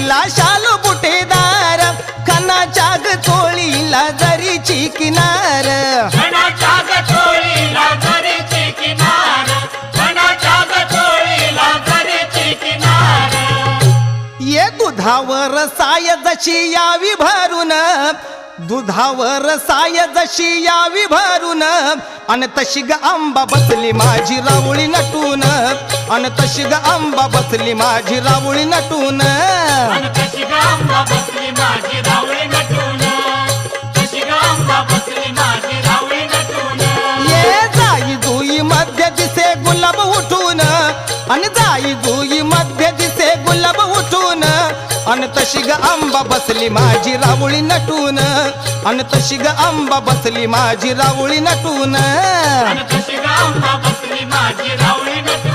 तिला शालू बुटेदार खणाच्या ग चोळीला जरीची किनार खणाच्या ग चोळीला जरीची किनार खणाच्या ग चोळीला जरीची किनार ये दुधावर साय जशी यावी भरून दुधावर साय जशी यावी भरून अन तशी ग आंबा बसली माझी रावळी नटून अन तशी ग आंबा बसली माझी रावळी नटून अन तशी ग आंबा बसली माझी रावळी नटून तशी ग आंबा बसली माझी रावळी नटून ये जाई जुई मध्ये दिसे गुलाब उठून अन जाई जुई मध्ये दिसे गुलाब उठून अन तशी ग आंबा बसली माझी रावळी नटून अन तशी ग आंबा बसली माझी रावळी नटून अन तशी ग आंबा बसली माझी रावळी नटून